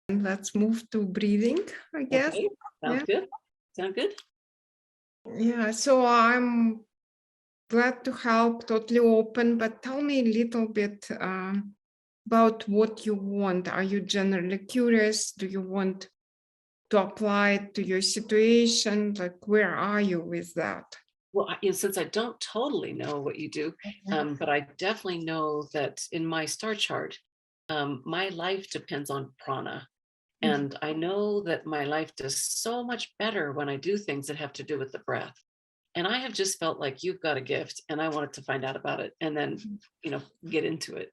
Let's move to breathing, I guess. Okay. Sounds good. Sound good? Yeah, so I'm glad to help, totally open, but tell me a little bit about what you want. Are you generally curious? Do you want to apply it to your situation? Like, where are you with that? Well, since I don't totally know what you do, but I definitely know that in my star chart, my life depends on prana. And I know that my life does so much better when I do things that have to do with the breath. And I have just felt like you've got a gift and I wanted to find out about it and then, get into it.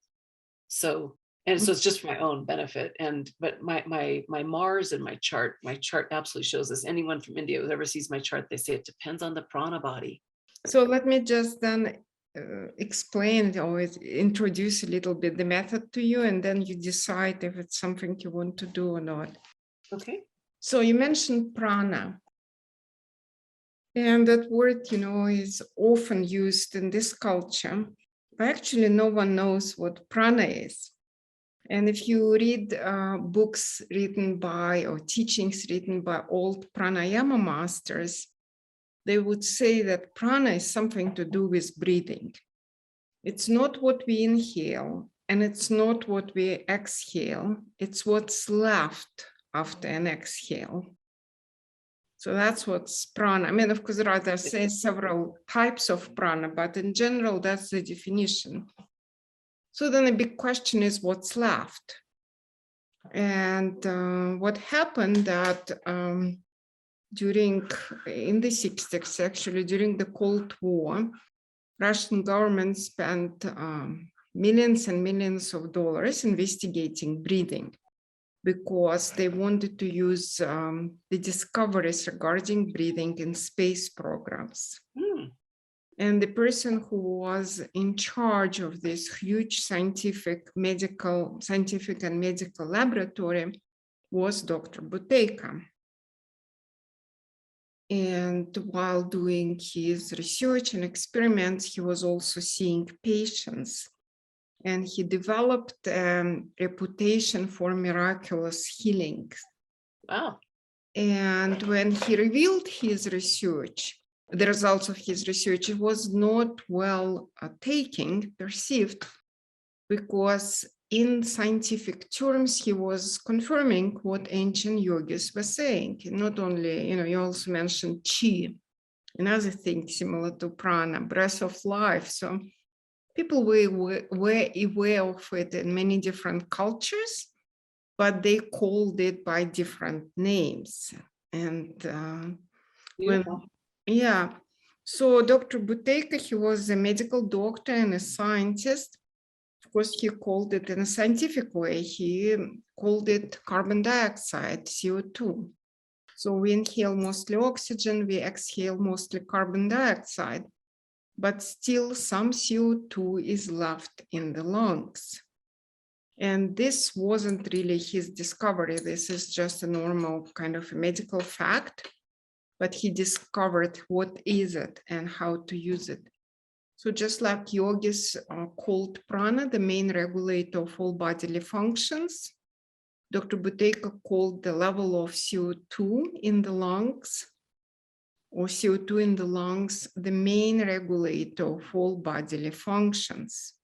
So it's just for my own benefit. But my Mars and my chart absolutely shows this. Anyone from India who ever sees my chart, they say it depends on the prana body. So let me just then explain or introduce a little bit the method to you, and then you decide if it's something you want to do or not. Okay. So you mentioned prana. And that word, is often used in this culture. But actually, no one knows what prana is. And if you read books written by or teachings written by old pranayama masters, they would say that prana is something to do with breathing. It's not what we inhale, and it's not what we exhale. It's what's left after an exhale. So that's what's prana. I mean, of course, there are several types of prana, but in general, that's the definition. So then the big question is what's left? And what happened that in the 60s, actually, during the Cold War, Russian government spent millions and millions of dollars investigating breathing, because they wanted to use the discoveries regarding breathing in space programs. And the person who was in charge of this huge scientific and medical laboratory was Dr. Buteyko. And while doing his research and experiments, he was also seeing patients. And he developed a reputation for miraculous healing. Wow. And when he revealed his research, the results of his research, it was not well perceived, because in scientific terms, he was confirming what ancient yogis were saying. And not only, you also mentioned chi, another thing similar to prana, breath of life. So people were aware of it in many different cultures, but they called it by different names. And so Dr. Buteyko, he was a medical doctor and a scientist. Of course, he called it in a scientific way. He called it carbon dioxide, CO2. So we inhale mostly oxygen, we exhale mostly carbon dioxide, but still some CO2 is left in the lungs. And this wasn't really his discovery. This is just a normal kind of a medical fact, but he discovered what is it and how to use it. So just like yogis called prana the main regulator of all bodily functions, Dr. Buteyko called the level of CO2 in the lungs, or CO2 in the lungs, the main regulator of all bodily functions.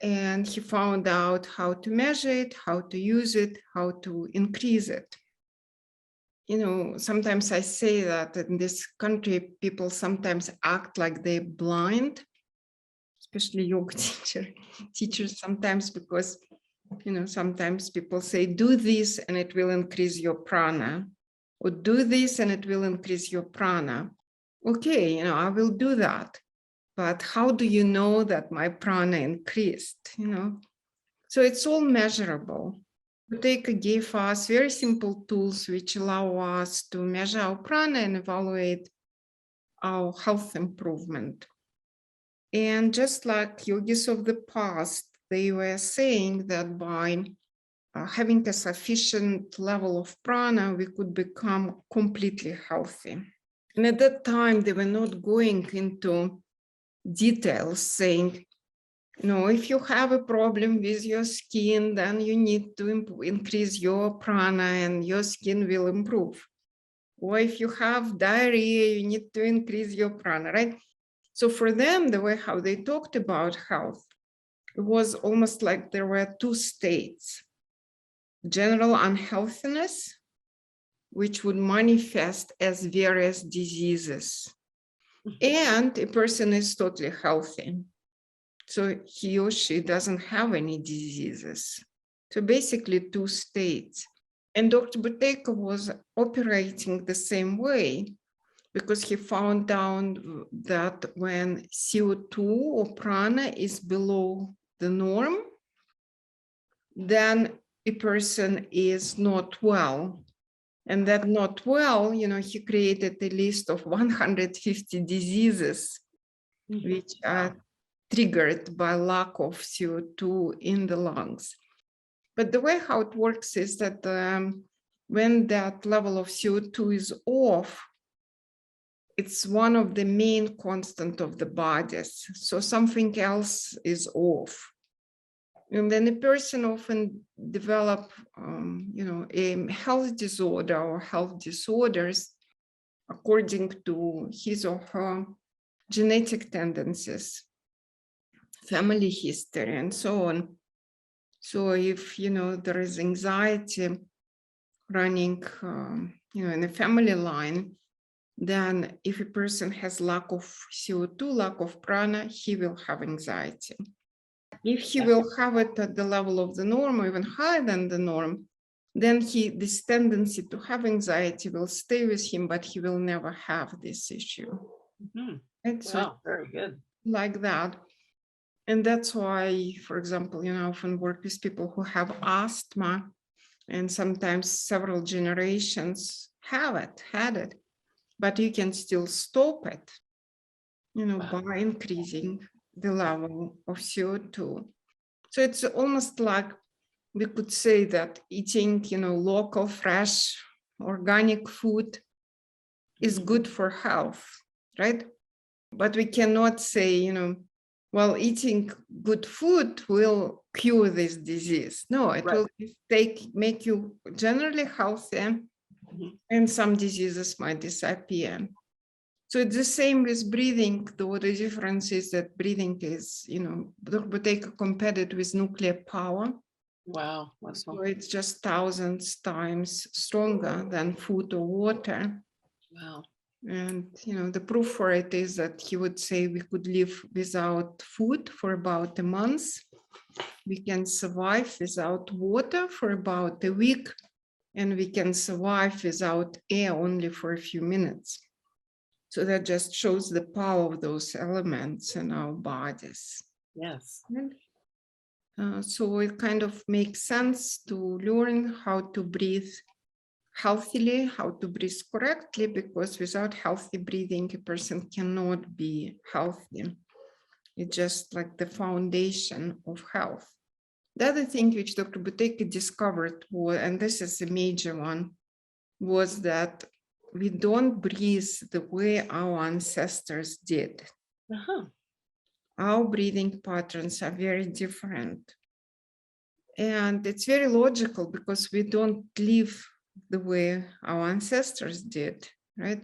And he found out how to measure it, how to use it, how to increase it. Sometimes I say that in this country, people sometimes act like they're blind, especially yoga teachers sometimes, because, sometimes people say, do this and it will increase your prana, or do this and it will increase your prana. Okay, I will do that. But how do you know that my prana increased, So it's all measurable. Buteyko gave us very simple tools which allow us to measure our prana and evaluate our health improvement. And just like yogis of the past, they were saying that by having a sufficient level of prana, we could become completely healthy. And at that time, they were not going into details saying, If you have a problem with your skin, then you need to increase your prana and your skin will improve. Or if you have diarrhea, you need to increase your prana, right? So for them, the way how they talked about health, it was almost like there were two states: general unhealthiness, which would manifest as various diseases, and a person is totally healthy. So he or she doesn't have any diseases. So basically two states. And Dr. Buteyko was operating the same way because he found out that when CO2 or prana is below the norm, then a person is not well. And that not well, he created a list of 150 diseases, which are triggered by lack of CO2 in the lungs. But the way how it works is that when that level of CO2 is off, it's one of the main constant of the bodies. So something else is off. And then a person often develop, a health disorder or health disorders according to his or her genetic tendencies, family history, and so on. So if, there is anxiety running, in a family line, then if a person has lack of CO2, lack of prana, he will have anxiety. If he will have it at the level of the norm or even higher than the norm, then this tendency to have anxiety will stay with him, but he will never have this issue. Right? So very good. Like that. And that's why, for example, I often work with people who have asthma, and sometimes several generations had it, but you can still stop it, by increasing the level of CO2. So it's almost like we could say that eating, local, fresh, organic food is good for health, right? But we cannot say, well, eating good food will cure this disease. No, it will make you generally healthier, and some diseases might disappear. So it's the same with breathing, though the difference is that breathing is, Dr. Buteyko compared it with nuclear power. Wow. So it's just thousands times stronger than food or water. Wow. And, the proof for it is that he would say we could live without food for about a month. We can survive without water for about a week, and we can survive without air only for a few minutes. So that just shows the power of those elements in our bodies. Yes. So it kind of makes sense to learn how to breathe healthily, how to breathe correctly, because without healthy breathing, a person cannot be healthy. It's just like the foundation of health. The other thing which Dr. Buteyko discovered, and this is a major one, was that we don't breathe the way our ancestors did. Our breathing patterns are very different. And it's very logical because we don't live the way our ancestors did, right?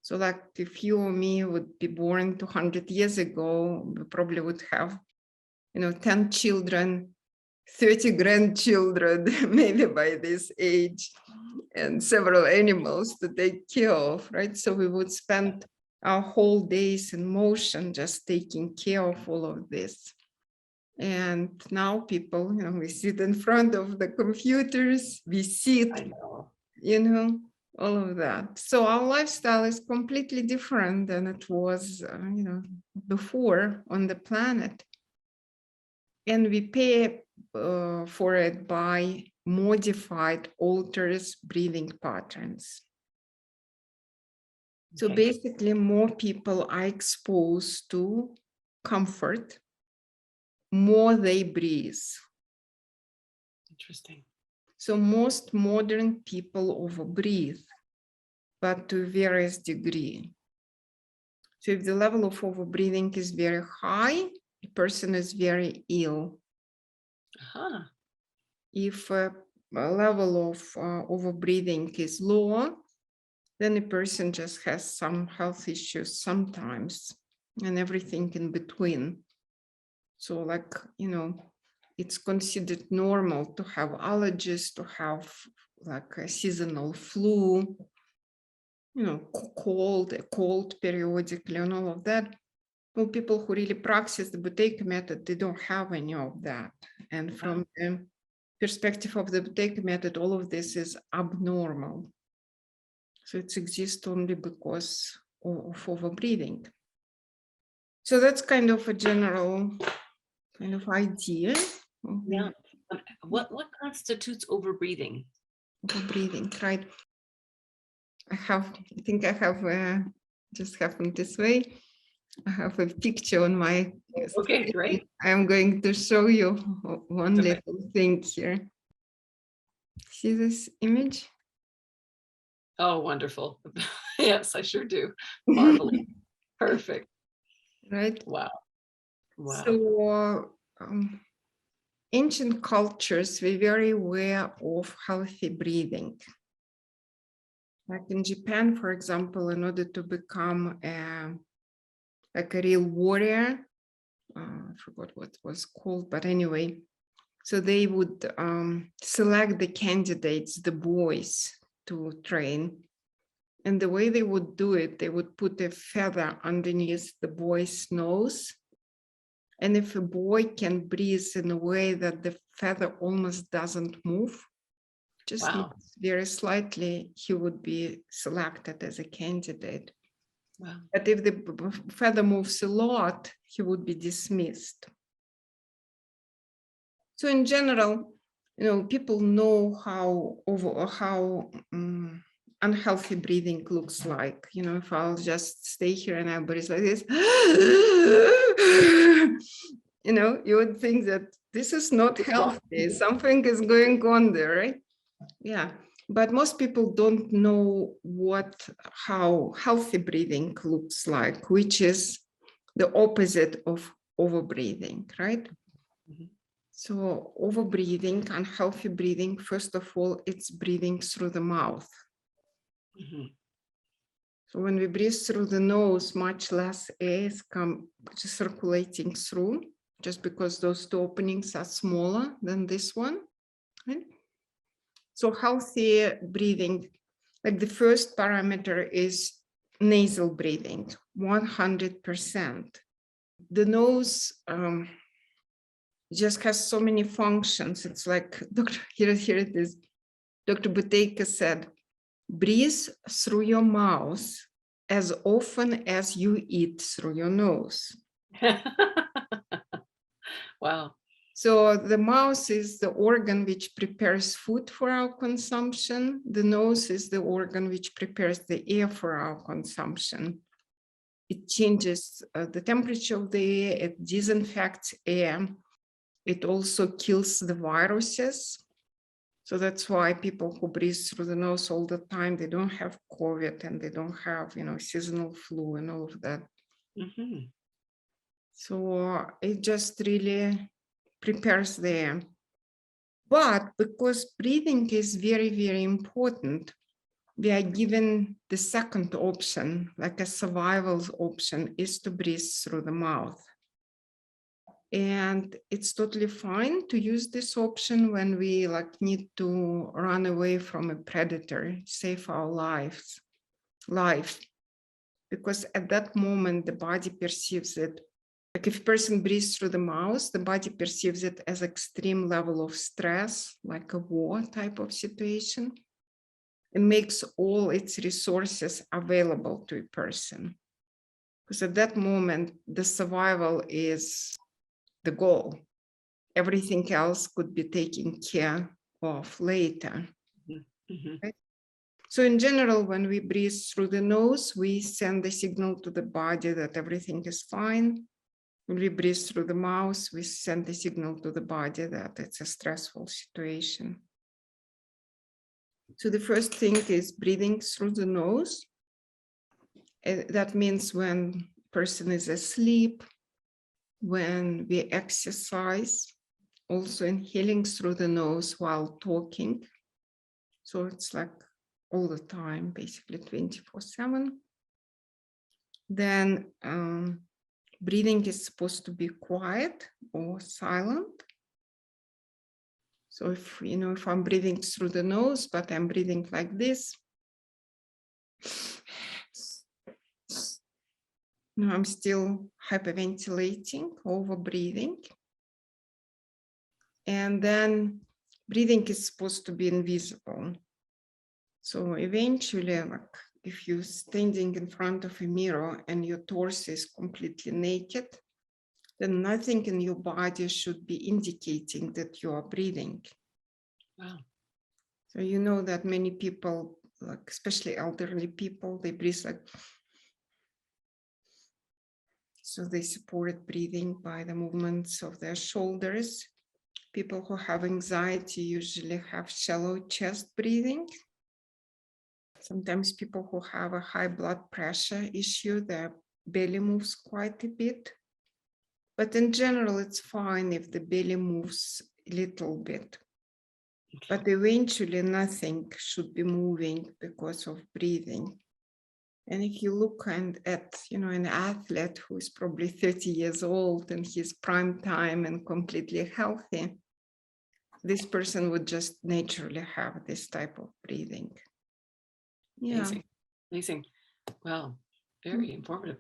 So like if you or me would be born 200 years ago, we probably would have, 10 children, 30 grandchildren, maybe by this age, and several animals to take care of, right? So we would spend our whole days in motion, just taking care of all of this. And now people, we sit in front of the computers, we sit, all of that. So our lifestyle is completely different than it was, before on the planet. And we pay for it by modified, altered breathing patterns. So basically, more people are exposed to comfort, more they breathe. Interesting. So most modern people overbreathe, but to various degree. So if the level of overbreathing is very high, a person is very ill. Aha. If a level of overbreathing is low, then a person just has some health issues sometimes and everything in between. So like, you know, it's considered normal to have allergies, to have like a seasonal flu, you know, cold periodically and all of that. Well, people who really practice the Buteyko method, they don't have any of that. And from the perspective of the Buteyko method, all of this is abnormal. So it exists only because of overbreathing. So that's kind of a general kind of idea. Yeah. What constitutes overbreathing? Overbreathing, right? I think I have just happened this way. I have a picture on my Okay, screen. great. I'm going to show you one Okay. little thing here. See this image? Oh, wonderful. Yes, I sure do. Marvelous. Perfect. Right? Wow. Wow. So ancient cultures were very aware of healthy breathing. Like in Japan, for example, in order to become like a real warrior, I forgot what it was called, but anyway, so they would select the candidates, the boys, to train. And the way they would do it, they would put a feather underneath the boy's nose. And if a boy can breathe in a way that the feather almost doesn't move, just moves very slightly, he would be selected as a candidate. Wow. But if the feather moves a lot, he would be dismissed. So in general, you know, people know how unhealthy breathing looks like. You know, if I'll just stay here and I breathe like this, you know, you would think that this is not healthy. Something is going on there, right? Yeah. But most people don't know how healthy breathing looks like, which is the opposite of overbreathing, right? Mm-hmm. So overbreathing, unhealthy breathing, first of all, it's breathing through the mouth. Mm-hmm. So when we breathe through the nose, much less air is circulating through, just because those two openings are smaller than this one. Right? So healthy breathing, like the first parameter is nasal breathing, 100%. The nose just has so many functions. It's like, here it is. Dr. Buteyko said, breathe through your mouth as often as you eat through your nose. Wow. So the mouth is the organ which prepares food for our consumption. The nose is the organ which prepares the air for our consumption. It changes the temperature of the air, it disinfects air. It also kills the viruses. So that's why people who breathe through the nose all the time, they don't have COVID and they don't have, you know, seasonal flu and all of that. Mm-hmm. So it just really prepares the air. But because breathing is very, very important, we are given the second option, like a survival option, is to breathe through the mouth. And it's totally fine to use this option when we need to run away from a predator, save our life. Because at that moment, the body perceives it. Like if a person breathes through the mouth, the body perceives it as extreme level of stress, like a war type of situation. It makes all its resources available to a person. Because at that moment, the survival is the goal. Everything else could be taken care of later. Mm-hmm. Right? So in general, when we breathe through the nose, we send the signal to the body that everything is fine. When we breathe through the mouth, we send the signal to the body that it's a stressful situation. So the first thing is breathing through the nose. That means when person is asleep, when we exercise, also inhaling through the nose while talking. So it's like all the time, basically 24/7. Then breathing is supposed to be quiet or silent. So if, you know, if I'm breathing through the nose, but I'm breathing like this, no, I'm still hyperventilating, over breathing. And then breathing is supposed to be invisible. So eventually, like if you're standing in front of a mirror and your torso is completely naked, then nothing in your body should be indicating that you are breathing. Wow. So you know that many people, like especially elderly people, they breathe like, so they support breathing by the movements of their shoulders. People who have anxiety usually have shallow chest breathing. Sometimes people who have a high blood pressure issue, their belly moves quite a bit. But in general, it's fine if the belly moves a little bit. But eventually nothing should be moving because of breathing. And if you look at, you know, an athlete who is probably 30 years old and he's prime time and completely healthy, this person would just naturally have this type of breathing. Yeah. Amazing. Amazing. Wow. Very informative.